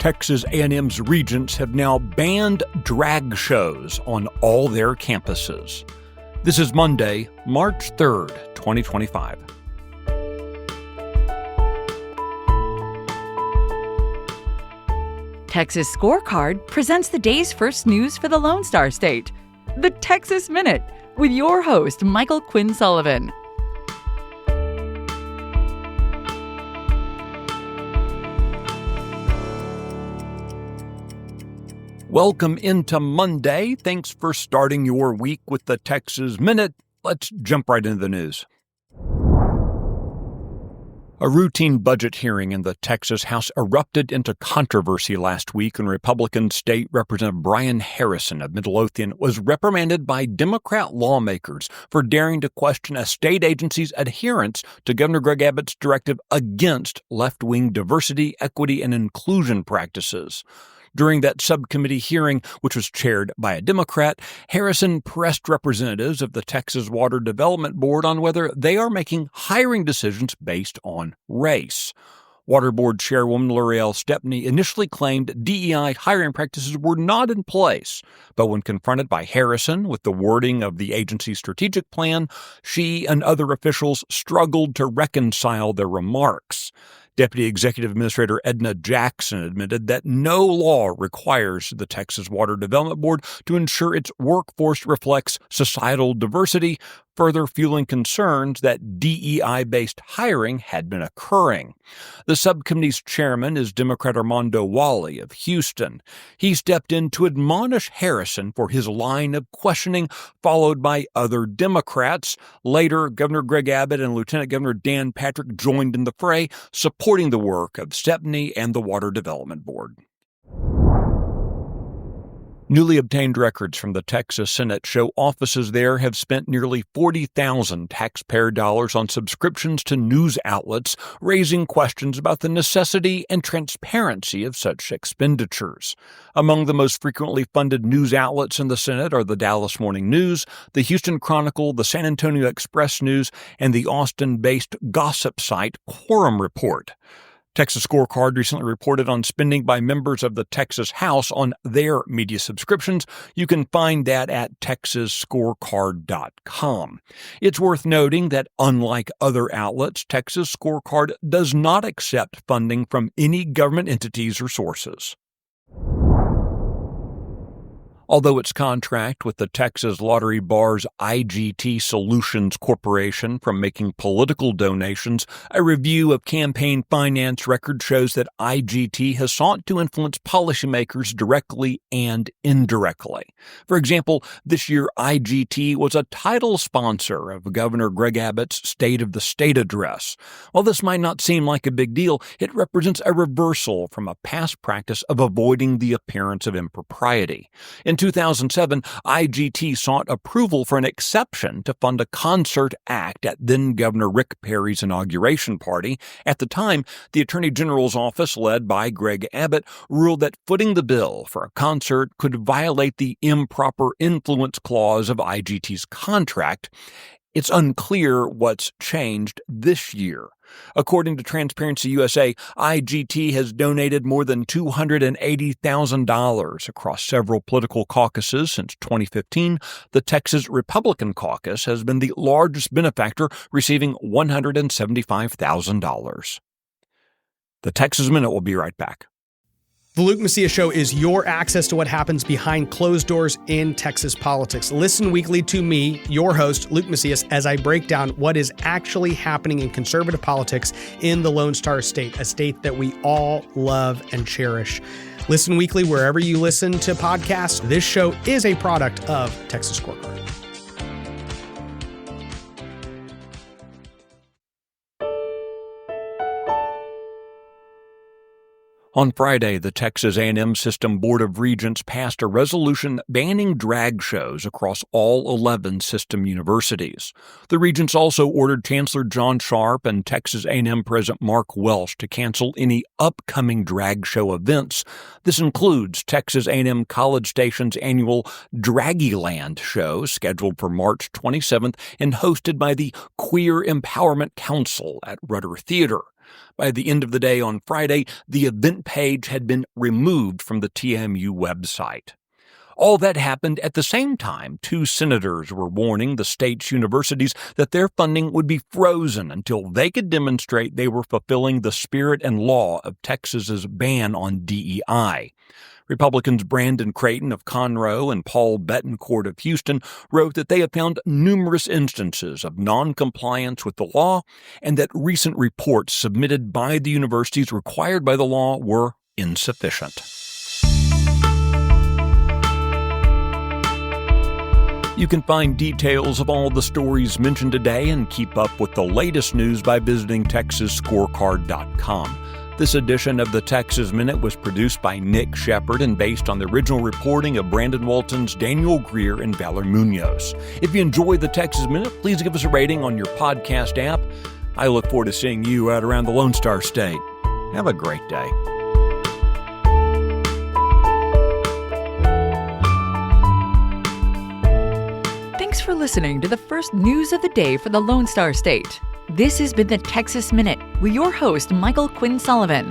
Texas A&M's Regents have now banned drag shows on all their campuses. This is Monday, March 3rd, 2025. Texas Scorecard presents the day's first news for the Lone Star State, the Texas Minute, with your host, Michael Quinn Sullivan. Welcome into Monday. Thanks for starting your week with the Texas Minute. Let's jump right into the news. A routine budget hearing in the Texas House erupted into controversy last week when Republican State Representative Brian Harrison of Midlothian was reprimanded by Democrat lawmakers for daring to question a state agency's adherence to Governor Greg Abbott's directive against left-wing diversity, equity, and inclusion practices. During that subcommittee hearing, which was chaired by a Democrat, Harrison pressed representatives of the Texas Water Development Board on whether they are making hiring decisions based on race. Water Board Chairwoman L'Oreal Stepney initially claimed DEI hiring practices were not in place, but when confronted by Harrison with the wording of the agency's strategic plan, she and other officials struggled to reconcile their remarks. Deputy Executive Administrator Edna Jackson admitted that no law requires the Texas Water Development Board to ensure its workforce reflects societal diversity, further fueling concerns that DEI-based hiring had been occurring. The subcommittee's chairman is Democrat Armando Wally of Houston. He stepped in to admonish Harrison for his line of questioning, followed by other Democrats. Later, Governor Greg Abbott and Lieutenant Governor Dan Patrick joined in the fray, supporting the work of Stepney and the Water Development Board. Newly obtained records from the Texas Senate show offices there have spent nearly $40,000 taxpayer dollars on subscriptions to news outlets, raising questions about the necessity and transparency of such expenditures. Among the most frequently funded news outlets in the Senate are the Dallas Morning News, the Houston Chronicle, the San Antonio Express News, and the Austin-based gossip site Quorum Report. Texas Scorecard recently reported on spending by members of the Texas House on their media subscriptions. You can find that at texasscorecard.com. It's worth noting that unlike other outlets, Texas Scorecard does not accept funding from any government entities or sources. Although its contract with the Texas Lottery bars IGT Solutions Corporation from making political donations, a review of campaign finance records shows that IGT has sought to influence policymakers directly and indirectly. For example, this year IGT was a title sponsor of Governor Greg Abbott's State of the State address. While this might not seem like a big deal, it represents a reversal from a past practice of avoiding the appearance of impropriety. In 2007, IGT sought approval for an exception to fund a concert act at then-Governor Rick Perry's inauguration party. At the time, the Attorney General's office, led by Greg Abbott, ruled that footing the bill for a concert could violate the improper influence clause of IGT's contract. It's unclear what's changed this year. According to Transparency USA, IGT has donated more than $280,000 across several political caucuses since 2015. The Texas Republican Caucus has been the largest benefactor, receiving $175,000. The Texas Minute will be right back. The Luke Macias Show is your access to what happens behind closed doors in Texas politics. Listen weekly to me, your host, Luke Macias, as I break down what is actually happening in conservative politics in the Lone Star State, a state that we all love and cherish. Listen weekly wherever you listen to podcasts. This show is a product of Texas Scorecard. On Friday, the Texas A&M System Board of Regents passed a resolution banning drag shows across all 11 system universities. The Regents also ordered Chancellor John Sharp and Texas A&M President Mark Welsh to cancel any upcoming drag show events. This includes Texas A&M College Station's annual Draggyland show, scheduled for March 27th and hosted by the Queer Empowerment Council at Rudder Theater. By the end of the day on Friday, the event page had been removed from the TMU website. All that happened at the same time 2 senators were warning the state's universities that their funding would be frozen until they could demonstrate they were fulfilling the spirit and law of Texas's ban on DEI. Republicans Brandon Creighton of Conroe and Paul Betancourt of Houston wrote that they have found numerous instances of noncompliance with the law and that recent reports submitted by the universities required by the law were insufficient. You can find details of all the stories mentioned today and keep up with the latest news by visiting TexasScorecard.com. This edition of the Texas Minute was produced by Nick Shepard and based on the original reporting of Brandon Waltons, Daniel Greer, and Valer Munoz. If you enjoyed the Texas Minute, please give us a rating on your podcast app. I look forward to seeing you out around the Lone Star State. Have a great day. Thanks for listening to the first news of the day for the Lone Star State. This has been the Texas Minute with your host, Michael Quinn Sullivan.